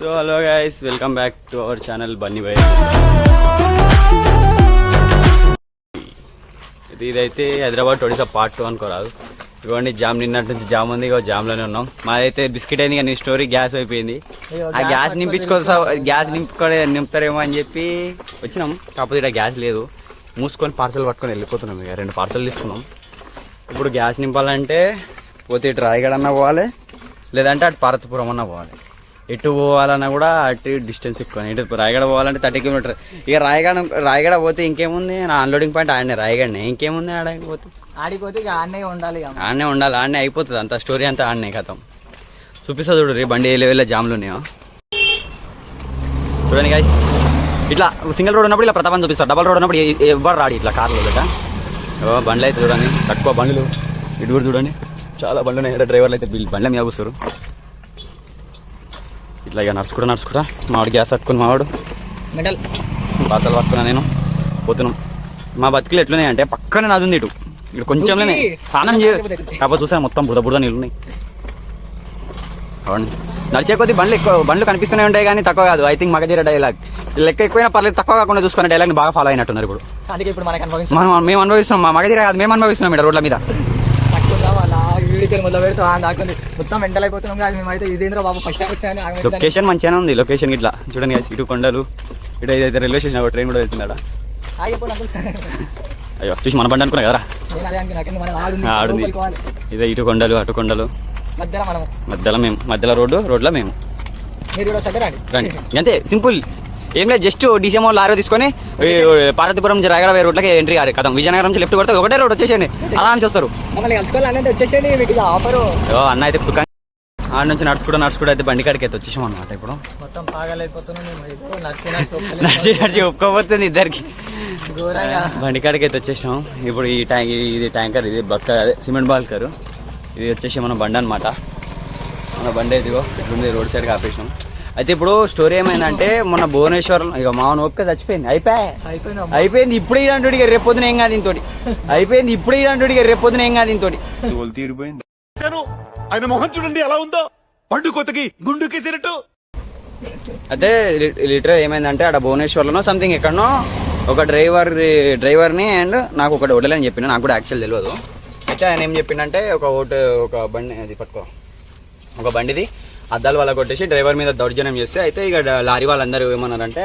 So hello guys, welcome back to our channel Bunny Boy. ఇదైతే Hyderabad Odisha part 2 అనుకోరాదు. ఇవ్వండి jam, నిన్నటి నుంచి జామ్ ఉంది, ఇక జామ్లోనే ఉన్నాం. మాదైతే బిస్కెట్ అయింది కానీ స్టోరీ గ్యాస్ అయిపోయింది. ఆ గ్యాస్ గ్యాస్ నింపుతారేమో అని చెప్పి వచ్చినాం. కాకపోతే ఇక్కడ గ్యాస్ లేదు, మూసుకొని పార్సల్ పట్టుకొని వెళ్ళిపోతున్నాం. ఇక 2 పార్సల్ తీసుకున్నాం. ఇప్పుడు గ్యాస్ నింపాలంటే పోతే ఇటు రాయగడ అన్నా పోవాలి, లేదంటే అటు పార్వతీపురం అన్నా పోవాలి. ఎటు పోవాలన్నా కూడా అటు డిస్టెన్స్ ఎక్కువ. ఇటు రాయగడ పోవాలంటే 30 కిలోమీటర్. ఇక రాయగడ పోతే ఇంకేముంది, నా అన్లోడింగ్ పాయింట్ ఆడనే రాయగడనే. ఇంకేముంది ఆడకపోతే ఆడిపోతే ఇక ఆడనే ఉండాలి, ఆడనే అయిపోతుంది. అంత స్టోరీ అంతా ఆడనే కథం. చూపిస్తా చూడు రే, బండి ఏ లెవెల్లో జామ్లు ఉన్నాయో చూడండి గైస్. ఇట్లా సింగిల్ రోడ్ ఉన్నప్పుడు ఇలా ప్రతాపం చూపిస్తారు, డబల్ రోడ్ ఉన్నప్పుడు ఎవ్వరు రాడి ఇట్లా కార్లు గట్ట. బండ్లు అయితే చూడండి, తక్కువ బండ్లు. ఇటు కూడా చూడండి, చాలా బండ్లు ఉన్నాయి. డ్రైవర్లు అయితే బండ్ల మీద కూర్చోరు. ఇట్లా ఇక నడుచుకుంటా మావాడు గ్యాస్ పట్టుకుని, మావాడు మెటల్ పార్సల్ పట్టుకున్నా, నేను పోతున్నాం. మా బతుకులు ఎట్లున్నాయి అంటే పక్కనే నది ఉంది, ఇటు కొంచెంలోనే స్నానం కాకపోతే చూసాను మొత్తం బురద నీళ్ళు ఉన్నాయి. అవును, నడిచే కొద్ది బండ్లు కనిపిస్తూనే ఉంటాయి కానీ తక్కువ కాదు. ఐ థింక్ మగధీర డైలాగ్ లెక్క ఎక్కువైనా పర్లేదు, తక్కువ కాకుండా చూసుకునే డైలాగ్ బాగా ఫాలో అయినట్టున్నారు ఇప్పుడు. మేము అనుభవిస్తున్నాం, మా మగధీర కాదు, మేము అనుభవిస్తున్నాం ఇక్కడ రోడ్ల మీద. మొత్తం ఎంటల్ అయిపోతున్నాం. మేమైతే ఇదేంద్ర బాబు ఫస్ట్ లొకేషన్ మంచిగానే ఉంది. లొకేషన్ ఇట్లా చూడండి, ఇటు కొండలు, ఇటు ఏదైతే రైల్వే స్టేషన్ ట్రైన్ కూడా వెళ్తుందా. అయ్యో చూసి మన బండి అనుకున్నా కదరా, ఆడుంది. ఇదే ఇటు కొండలు అటు కొండలు, మధ్యలో రోడ్లో మేము రండి. అంతే సింపుల్, ఏం లేదు. జస్ట్ డిసెమో లారీ తీసుకొని పార్వతీపురం రాయగడ రోడ్లకి ఎంట్రీ కాదు కథం. విజయనగరం నుంచి లెఫ్ట్ కొడితే ఒకటే రోడ్ వచ్చేసేయండి, ఆరామ్స్ వస్తారు. అన్న అయితే సుఖంగా ఆడ నుంచి నడుచుకుంటూ అయితే బండి కాడికి అయితే వచ్చేసాం అనమాట. ఇప్పుడు మొత్తం పాగలైపోతున్నాం, నడిచి ఒప్పుకోపోతుంది ఇద్దరికి. బండి కాడికి అయితే వచ్చేసాం. ఇప్పుడు ఇది ట్యాంకర్, ఇది అదే సిమెంట్ బాల్కర్, ఇది వచ్చేసి మన బండి అనమాట. మన బండి ఇదిగో ఇట్లుంది, రోడ్ సైడ్కి ఆపేసాం. అయితే ఇప్పుడు స్టోరీ ఏమైందంటే, మొన్న భువనేశ్వరం ఇక మామూలు ఓపిక చచ్చిపోయింది, అయిపోయింది. ఇప్పుడు ఇలాంటి రేపొద్దున ఏం కాదు ఇంతోటి, అయిపోయింది. ఇప్పుడు ఇలాంటి రేపొద్దున ఏం కాదు ఇంతోటి. ఆయన మొహం చూడండి ఎలా ఉందో, పండు కొత్తకి గుండుకి సిరట్టు. అయితే లిటరల్ ఏమైందంటే, అక్కడ భువనేశ్వర్లోనో సంథింగ్ ఎక్కడనో ఒక డ్రైవర్ని అండ్ నాకు ఒకటి వడలేని చెప్పిన, నాకు కూడా యాక్చువల్ తెలియదు. అయితే ఆయన ఏం చెప్పిండంటే, ఒక బండి అది పట్టుకో, ఒక బండిది అద్దాలు వాళ్ళ కొట్టేసి డ్రైవర్ మీద దౌర్జన్యం చేస్తే, అయితే ఇక లారీ వాళ్ళందరూ ఏమన్నారంటే,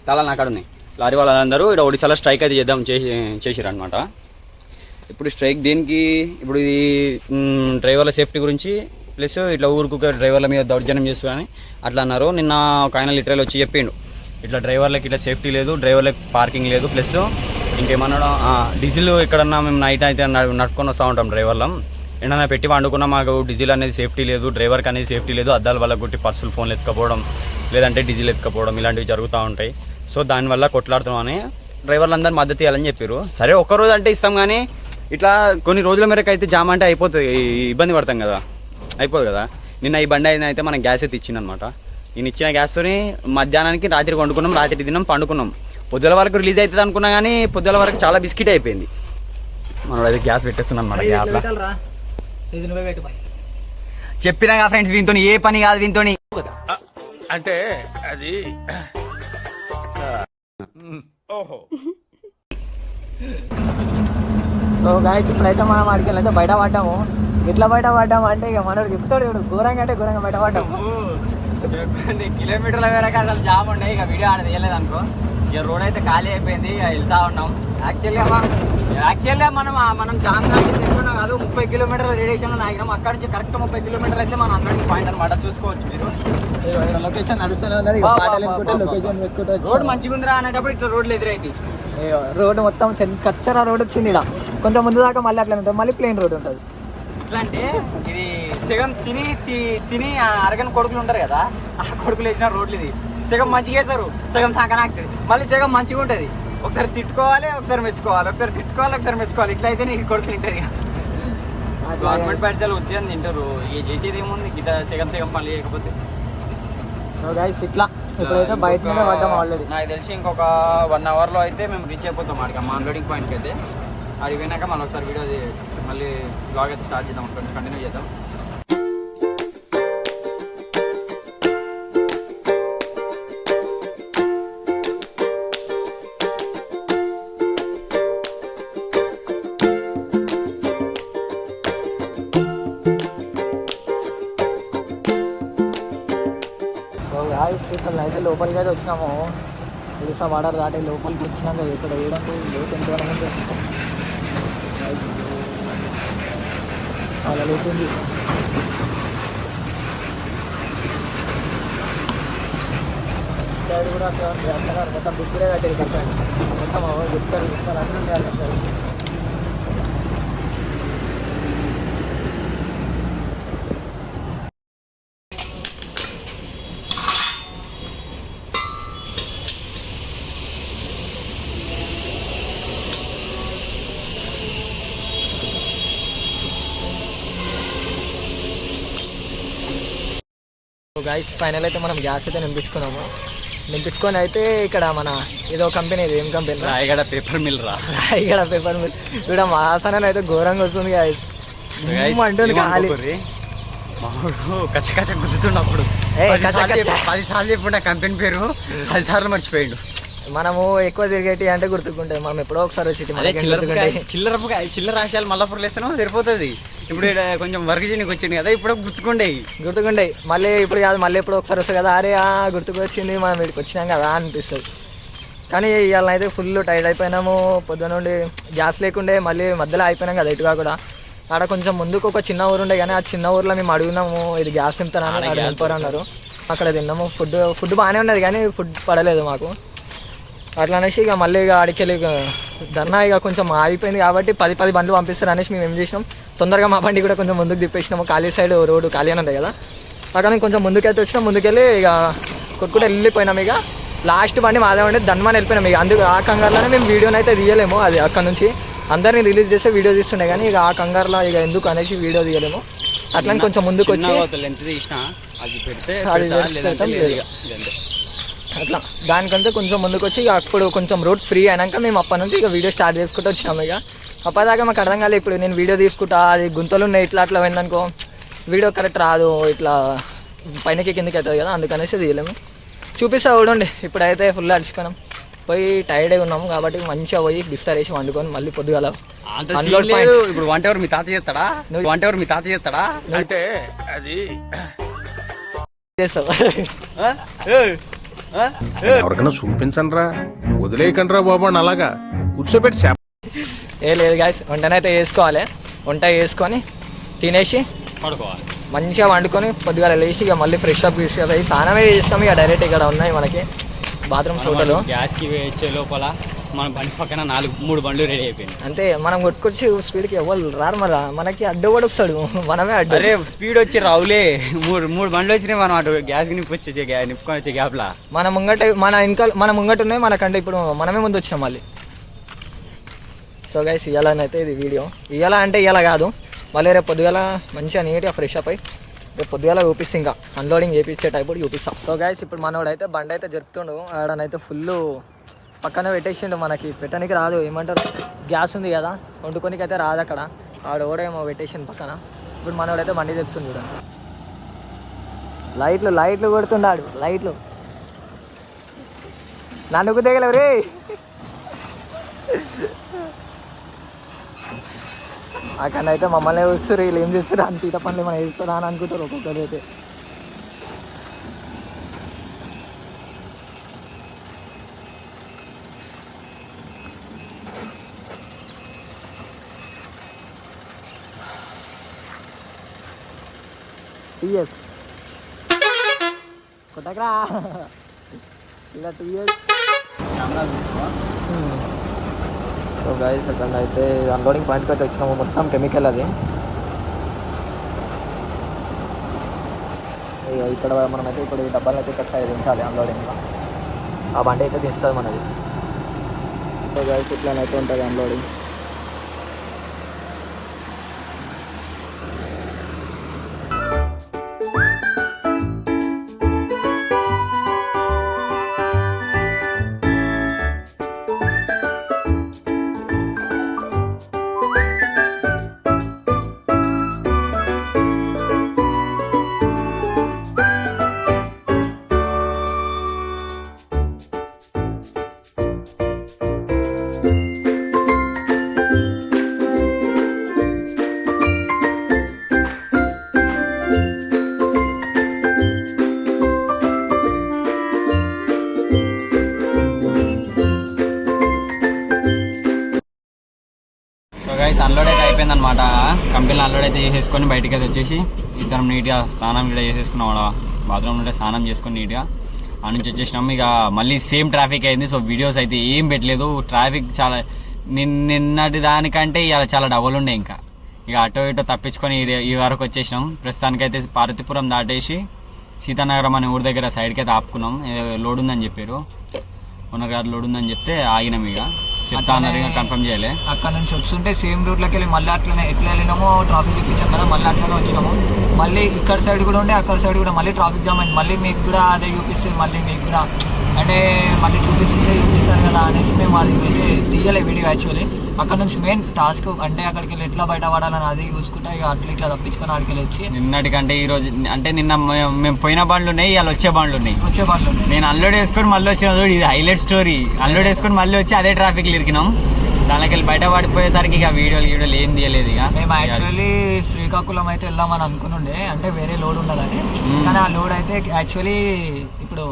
తల నాకాడ ఉన్నాయి, లారీ వాళ్ళందరూ ఇక్కడ ఒడిశాలో స్ట్రైక్ అయితే చేసిరు అనమాట. ఇప్పుడు స్ట్రైక్ దేనికి, ఇప్పుడు ఇది డ్రైవర్ల సేఫ్టీ గురించి, ప్లస్ ఇట్లా ఊరుకు డ్రైవర్ల మీద దౌర్జన్యం చేస్తారని అట్లా అన్నారు. నిన్న ఒక ఆయన లిటరల్ వచ్చి చెప్పిండు, ఇట్లా డ్రైవర్లకి ఇట్లా సేఫ్టీ లేదు, డ్రైవర్లకి పార్కింగ్ లేదు, ప్లస్ ఇంకేమన్నా డీజిల్ ఎక్కడన్నా మేము నైట్ అయితే నడుకొని వస్తూ ఉంటాం డ్రైవర్లం, ఏమన్నా పెట్టి వండుకున్నా మాకు డీజిల్ అనేది సేఫ్టీ లేదు, డ్రైవర్కి అనేది సేఫ్టీ లేదు, అద్దాల వల్ల కొట్టి పర్సులు ఫోన్లు ఎత్తుకపోవడం, లేదంటే డీజిల్ ఎత్తుకపోవడం ఇలాంటివి జరుగుతూ ఉంటాయి. సో దానివల్ల కొట్లాడుతున్నామని డ్రైవర్లందరూ మద్దతు ఇవ్వాలని చెప్పారు. సరే ఒక్కరోజు అంటే ఇస్తాం, కానీ ఇట్లా కొన్ని రోజుల మేరకు అయితే జామ్ అంటే అయిపోతుంది, ఇబ్బంది పడతాం కదా, అయిపోదు కదా. నిన్న ఈ బండి అయితే మనం గ్యాస్ అయితే ఇచ్చిందనమాట. ఈయన ఇచ్చిన గ్యాస్తోని మధ్యాహ్నానికి రాత్రికి వండుకున్నాం, రాత్రి తిన్నాం, పండుకున్నాం. పొద్దుల వరకు రిలీజ్ అవుతుంది అనుకున్నా కానీ పొద్దుల వరకు చాలా బిస్కెట్ అయిపోయింది. మనం అయితే గ్యాస్ పెట్టేస్తున్నాం అనమాట. గ్యాప్లో చెప్పినా కదా ఫ్రెండ్స్, వీంతో ఏ పని కాదు, వీంతో అంటే అది ఓహో. సో గాయస్, ఇప్పుడైతే మనం అడిగి అయితే బయట పడ్డాము. ఎట్లా బయట పడ్డాము అంటే, ఇక మనోడు చెప్తాడు, ఇప్పుడు ఘోరంగా అంటే ఘోరంగా బయట పడ్డాము. చెప్పండి, కిలోమీటర్ల వేరక అసలు జామ్ ఉండే, ఇక వీడియో ఆడ తీయలేదు అనుకో. ఇక రోడ్ అయితే ఖాళీ అయిపోయింది, ఇక వెళ్తా ఉన్నాం. యాక్చువల్గా మనం జామ్ నుంచి తిరుగుతున్నాం కాదు, 30 కిలోమీటర్ల రేడియేషన్లో ఆగినాం. అక్కడ నుంచి కరెక్ట్ 30 కిలోమీటర్లు అయితే మనం అన్లోడింగ్ పాయింట్ అనమాట. చూసుకోవచ్చు మీరు, లొకేషన్ నడుస్తూనే ఉన్నది. రోడ్ మంచిగా ఉందిరా అనేటప్పుడు ఇట్లా రోడ్లు ఎదురైంది. రోడ్డు మొత్తం కచ్చరా రోడ్ వచ్చింది. ఇక్కడ కొంచెం ముందు దాకా మళ్ళీ అట్లా ఉంటుంది, మళ్ళీ ప్లేన్ రోడ్ ఉంటుంది. ఎట్లా అంటే, ఇది సగం తిని అరగని కొడుకులు ఉంటారు కదా, ఆ కొడుకులు వేసిన రోడ్లు ఇది. సగం మంచిగా వేస్తారు, సగం సంకనాకుతుంది, మళ్ళీ సగం మంచిగా ఉంటుంది. ఒకసారి తిట్టుకోవాలి, ఒకసారి మెచ్చుకోవాలి, ఒకసారి తిట్టుకోవాలి, ఒకసారి మెచ్చుకోవాలి. ఇట్లా అయితే నీకు కొడుకులు తింటుంది. గవర్నమెంట్ పాఠశాల ఉద్యోగం తింటారు, ఇక చేసేది ఏముంది, గిట్ట సగం పని లేకపోతే. ఇట్లా ఇప్పుడైతే బయట మీద పడ్డాం ఆల్రెడీ. నాకు తెలిసి ఇంకొక 1 అవర్లో అయితే మేము రీచ్ అయిపోతాం అడిగి మా అన్లోడింగ్ పాయింట్కి అయితే. అడిగి పోయినాక మళ్ళీ ఒకసారి వీడియో మళ్ళీ బ్లాగ్ అయితే స్టార్ట్ చేద్దాం, కంటిన్యూ చేద్దాం. గాయస్ ఇక్కడ అయితే లోపలికి అయితే వచ్చినాము. ఒడిశా బార్డర్ దాటి లోపలికి వచ్చినాక ఇక్కడ ఏడంటే లోతు ఎంత వరకు చాలా లోతుంది. సైడ్ కూడా చేస్తున్నారు, మొత్తం బిస్కెటే కట్టేది కట్టాడు, మొత్తం చెప్తారు అన్నీ ఉండాలి కట్టారు. గైస్ ఫైనల్ అయితే మనం గ్యాస్ అయితే నింపించుకొని అయితే ఇక్కడ మన ఏదో కంపెనీ, ఏం కంపెనీ రాయగడ పేపర్ మిల్ ఇక్కడ పేపర్ మిల్ ఇక్కడ వాసన అయితే ఘోరంగా వస్తుంది గాయస్. అంటుంది ఖాళీ కచ్చ కచ్చ గుద్దుతున్నప్పుడు 10 సార్లు చెప్పుండే కంపెనీ పేరు 10 సార్లు మర్చిపోయిండు. మనము ఎక్కువ తిరిగేటి అంటే గుర్తుకుంటాయి, మనం ఎప్పుడో ఒకసారి వచ్చి చిల్లర రాశాలు మళ్ళీ వేస్తానో సరిపోతుంది. ఇప్పుడు కొంచెం వర్క్ చేయడానికి వచ్చింది కదా, ఇప్పుడు గుర్తుకుండే మళ్ళీ ఇప్పుడు కాదు, మళ్ళీ ఎప్పుడో ఒకసారి వస్తుంది కదా, అరే గుర్తుకొచ్చింది మనం వీడికి వచ్చినాం కదా అనిపిస్తుంది. కానీ ఇవాళ అయితే ఫుల్ టైర్డ్ అయిపోయినాము. పొద్దున నుండి గ్యాస్ లేకుండే, మళ్ళీ మధ్యలో అయిపోయినాం కదా ఇటుగా కూడా. ఆడ కొంచెం ముందుకు ఒక చిన్న ఊరు ఉండే, కానీ ఆ చిన్న ఊర్లో మేము అడిగినాము ఇది గ్యాస్ నింపుతానని, అక్కడ నింపారన్నారు. అక్కడ తిన్నాము. ఫుడ్ బాగానే ఉన్నది కానీ ఫుడ్ పడలేదు మాకు. అట్లా అనేసి ఇక మళ్ళీ ఇక అడికెళ్ళి ధర్నా ఇక కొంచెం ఆగిపోయింది కాబట్టి 10 బండ్లు పంపిస్తారు అనేసి మేము ఏం చేసినాం, తొందరగా మా బండి కూడా కొంచెం ముందుకు తిప్పేసినాము. ఖాళీ సైడ్ రోడ్డు ఖాళీ అని ఉంది కదా, అక్కడ కొంచెం ముందుకైతే వచ్చినాం. ముందుకెళ్ళి ఇక కొట్టుకుంటే వెళ్ళిపోయినాం. ఇక లాస్ట్ బండి మాదే ఉండే ధన్మాన్ వెళ్ళిపోయినాం. ఇక అందుకు ఆ కంగారులోనే మేము వీడియోని అయితే తీయలేము. అది అక్కడ నుంచి అందరినీ రిలీజ్ చేస్తే వీడియో తీస్తుండే, కానీ ఇక ఆ కంగారులో ఇక ఎందుకు అనేసి వీడియో తీయలేము. అట్లా కొంచెం ముందుకు వచ్చి అట్లా దానికంటే కొంచెం ముందుకు వచ్చి ఇక అప్పుడు కొంచెం రోడ్ ఫ్రీ అయినాక మేము అప్పటి నుంచి ఇక వీడియో స్టార్ట్ చేసుకుంటూ వచ్చినాము. ఇక అప్పటిదాకా మాకు అర్థం కాలేదు, ఇప్పుడు నేను వీడియో తీసుకుంటా అది గుంతలు ఉన్నాయి ఇట్లా అట్లా పోయిందనుకో వీడియో కరెక్ట్ రాదు, ఇట్లా పైనకి కిందకి అవుతుంది కదా, అందుకనేసి తీయలేము. చూపిస్తా చూడండి. ఇప్పుడైతే ఫుల్ అడిచిపోయినాం, పోయి టైర్డ్ అయి ఉన్నాము కాబట్టి మంచిగా పోయి బిస్తర్ వేసి వండుకొని మళ్ళీ పొద్దుగాల ఇప్పుడు 1 అవర్ మీ తాత చేస్తాడా, 1 అవర్ మీ తాత చేస్తాడా అంటే అది చేస్తావు. ఎవరికైనా చూపించండి రా, వదిలేయకండి రా బాబు అని అలాగా కూర్చోబెట్టి లేదు గాయస్, వంటనైతే వేసుకోవాలి. వంట వేసుకొని తినేసి పడుకోవాలి, మంచిగా వండుకొని పొద్దుగాల లేచి ఇక మళ్ళీ ఫ్రెష్ అప్ అయ్యి స్నానమే చేస్తాం. ఇక డైరెక్ట్ ఇక్కడ ఉన్నాయి మనకి బాత్రూమ్స్ హోటల్. గ్యాస్కి వచ్చే లోపల మన బండి పక్కన 3 బండ్లు రెడీ అయిపోయింది. అంతే, మనం కొట్టుకొచ్చి స్పీడ్కి ఎవరు రారు, మరి మనకి అడ్డు కూడా వస్తాడు, మనమే అడ్డు. అరే స్పీడ్ వచ్చి రావులే, 3 బండ్లు వచ్చినాయి. మనం అటు గ్యాస్ నింపుకొని వచ్చే గ్యాప్లా మన ముంగట ఉన్నాయి మనకంటే ఇప్పుడు మనమే ముందు వచ్చినాం మళ్ళీ. సో గైస్ ఇవ్వాలనైతే ఇది వీడియో, ఇవ్వాల అంటే ఇవ్వాల కాదు, మళ్ళీ రేపు పొద్దుగాల మంచిగా నీట్గా ఫ్రెష్ అప్ అయ్యి రేపు పొద్దుగాల చూపిస్తే ఇంకా అన్లోడింగ్ చేయించే టైప్ కూడా చూపిస్తాం. సో గైస్ ఇప్పుడు మనోడైతే బండి అయితే జరుపుతుండు, ఆడనైతే ఫుల్ పక్కన పెట్టేసిండు. మనకి పెట్టడానికి రాదు, ఏమంటారు గ్యాస్ ఉంది కదా వండుకోనికి అయితే రాదు అక్కడ, ఆడ కూడా ఏమో పెట్టేసిండు పక్కన. ఇప్పుడు మనోడైతే బండి చెప్తుంది చూడండి, లైట్లు కొడుతున్నాడు, లైట్లు నన్నుకు దిగలేవు రే. అక్కడ అయితే మమ్మల్ని చూస్తారు, వీళ్ళు ఏం చేస్తారు అంత ఈత పనులు ఏమైనా చేస్తారా అని అనుకుంటారు ఒక్కొక్కరు అయితే. టీఎస్ కొట్టకరా ఇలా టీఎస్. సో గైస్ అక్కడ అయితే అన్లోడింగ్ పాయింట్ పెట్టి వచ్చినాము, మొత్తం కెమికల్ అది. ఇక్కడ మనమైతే ఇప్పుడు ఈ డబ్బాలు అయితే ఇక్కడ సైడ్ దించాలి అన్లోడింగ్లో, ఆ బండి అయితే తీస్తుంది మనది. సో గైస్ ఇట్లానైతే ఉంటుంది అన్లోడింగ్. అయిందనమాట. కంపెనీలో అన్లోడ్ అయితే చేసేసుకొని బయటకి అయితే వచ్చేసి ఇద్దరం నీట్గా స్నానం కూడా చేసేసుకున్నాం. బాత్రూమ్ నుండి స్నానం చేసుకొని నీట్గా ఆ నుంచి వచ్చేసినాం. ఇక మళ్ళీ సేమ్ ట్రాఫిక్ అయింది. సో వీడియోస్ అయితే ఏం పెట్టలేదు. ట్రాఫిక్ చాలా నిన్నటి దానికంటే ఇవాళ చాలా డబుల్ ఉండే. ఇంకా ఇక అటో ఇటో తప్పించుకొని ఈ వరకు వచ్చేసినాం. ప్రస్తుతానికైతే పార్వతీపురం దాటేసి సీతానగరం అనే ఊరి దగ్గర సైడ్కి అయితే ఆపుకున్నాం. లోడ్ ఉందని చెప్పారు, ఓనర్ గారు లోడ్ ఉందని చెప్తే ఆగినాం. ఇక చెప్తా అన్నారు, ఇక కన్ఫర్మ్ చేయాలి. అక్కడ నుంచి వస్తుంటే సేమ్ రూట్లోకి వెళ్ళి మళ్ళీ అట్లనే ఎట్లా వెళ్ళినామో ట్రాఫిక్ చూపించాం కదా, మళ్ళీ అట్లనే వచ్చినాము. మళ్ళీ ఇక్కడ సైడ్ కూడా ఉండే, అక్కడ సైడ్ కూడా మళ్ళీ ట్రాఫిక్ జామ్ అయింది. మళ్ళీ మీకు కూడా అదే చూపిస్తే మళ్ళీ మీకు కూడా అంటే మళ్ళీ చూపిస్తారు కదా అనేసి మేము అది అయితే తీయలే వీడియో. యాక్చువల్లీ అక్కడ నుంచి మెయిన్ టాస్క్ అంటే అక్కడికి వెళ్ళి ఎట్లా బయట పడాలని అది చూసుకుంటా ఇక అట్లా ఇట్లా తప్పించుకొని ఆడికి వెళ్ళి వచ్చి నిన్నటికంటే ఈ రోజు అంటే నిన్న మేము పోయిన బండ్లు ఉన్నాయి, ఇవాళ వచ్చే బండ్లు ఉన్నాయి. నేను అన్లోడ్ వేసుకొని మళ్ళీ వచ్చిన చూడు, ఇది హైలైట్ స్టోరీ. అన్లోడ్ వేసుకొని మళ్ళీ వచ్చి అదే ట్రాఫిక్ ఇరికినాం. దానికి వెళ్ళి బయట పడిపోయేసరికి ఇక వీడియోలు ఏం తీయలేదు. ఇక మేము యాక్చువల్లీ శ్రీకాకుళం అయితే వెళ్దామని అనుకుని ఉండే, అంటే వేరే లోడ్ ఉండదని. కానీ ఆ లోడ్ అయితే యాక్చువల్లీ ఇప్పుడు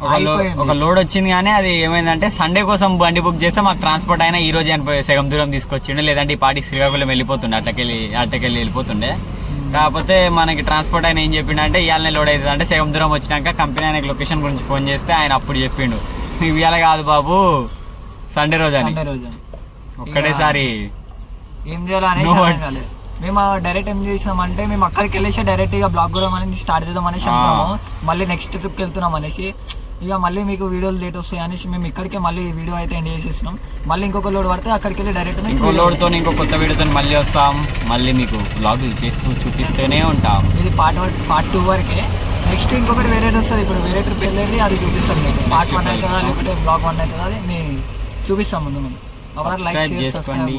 ఒక లోడ్ వచ్చింది. కానీ అది ఏమైందంటే సండే కోసం బండి బుక్ చేస్తే మాకు ట్రాన్స్పోర్ట్ అయినా ఈ రోజు సగం దూరం తీసుకొచ్చిండే, లేదంటే ఈ పాటికి శ్రీకాకుళం వెళ్ళిపోతుండే, అట్టకెళ్ళి వెళ్ళిపోతుండే. కాకపోతే మనకి ట్రాన్స్పోర్ట్ ఆయన ఏం చెప్పిండే, ఇవాళనే లోడ్ అవుతుంది అంటే సగం దూరం వచ్చినాక కంపెనీ ఆయనకి లొకేషన్ గురించి ఫోన్ చేస్తే ఆయన అప్పుడు చెప్పిండు, ఇవాళ కాదు బాబు సండే రోజు అని. ఒక్కటేసారి ఏం చేయాలని మేము డైరెక్ట్ ఏం చేసినామంటే మేము అక్కడికి వెళ్ళేసి డైరెక్ట్ ఇక బ్లాగ్ కూడా అనేది స్టార్ట్ చేద్దాం అనేసి అనుకున్నాము. మళ్ళీ నెక్స్ట్ ట్రిప్కి వెళ్తున్నాం అనేసి ఇక మళ్ళీ మీకు వీడియోలు లేట్ వస్తాయి అనేసి మేము ఇక్కడికే మళ్ళీ వీడియో అయితే ఎండ్ చేసేస్తున్నాం. మళ్ళీ ఇంకొక లోడ్ పడితే అక్కడికి వెళ్ళి డైరెక్ట్ ఇంకో లోడ్తో ఇంకో కొత్త వీడియోతో మళ్ళీ వస్తాం. మళ్ళీ మీకు బ్లాగ్ చేస్తూ చూపిస్తూనే ఉంటాం. ఇది పార్ట్ 2 వరకే. నెక్స్ట్ ఇంకొకటి వేరే వస్తుంది. ఇప్పుడు వేరే ట్రిప్ వెళ్ళేది అది చూపిస్తాం మీకు. పార్ట్ 1 అవుతుందా లేకపోతే బ్లాగ్ 1 అవుతుందా అది మీ చూపిస్తాం ముందు మేము. సబ్స్క్రైబ్ చేసుకోండి,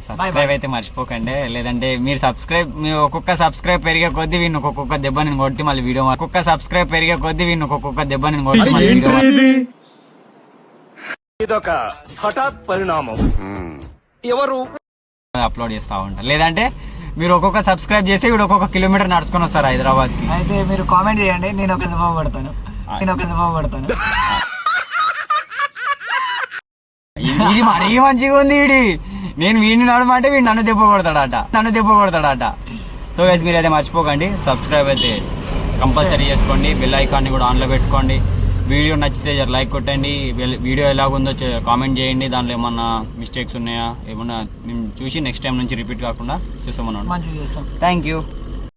సబ్స్క్రైబ్ అయితే మర్చిపోకండి. లేదంటే మీరు ఒక్కొక్క సబ్స్క్రైబ్ పెరిగే కొద్దీ వీడిని ఒక్కొక్క దెబ్బ నేను కొట్టి మళ్ళీ వీడియో సబ్స్క్రైబ్ పెరిగే కొద్దీ వీడిని ఒక్కొక్క దెబ్బ నేను కొట్టి మళ్ళీ ఇదొక హఠాత్ పరిణామం. ఎవరు అప్లోడ్ చేస్తా ఉంటారు. లేదంటే మీరు ఒక్కొక్క సబ్స్క్రైబ్ చేసి వీడు ఒక్కొక్క కిలోమీటర్ నడుచుకొని వస్తారు హైదరాబాద్ కి. అయితే మీరు కామెంట్ చేయండి, నేను ఒక దెబ్బ కొడతాను. ఇది మరీ మంచిగా ఉంది. నేను వీడిని నడమంటే వీడు నన్ను దెబ్బ కొడతాడట. సో గైస్ మీరు అయితే మర్చిపోకండి, సబ్స్క్రైబ్ అయితే కంపల్సరీ చేసుకోండి. బెల్ ఐకాన్ని కూడా ఆన్లో పెట్టుకోండి. వీడియో నచ్చితే లైక్ కొట్టండి. వీడియో ఎలాగుందో కామెంట్ చేయండి. దాంట్లో ఏమన్నా మిస్టేక్స్ ఉన్నాయా ఏమన్నా మేము చూసి నెక్స్ట్ టైం నుంచి రిపీట్ కాకుండా చేస్తామన్నాను. Thank you.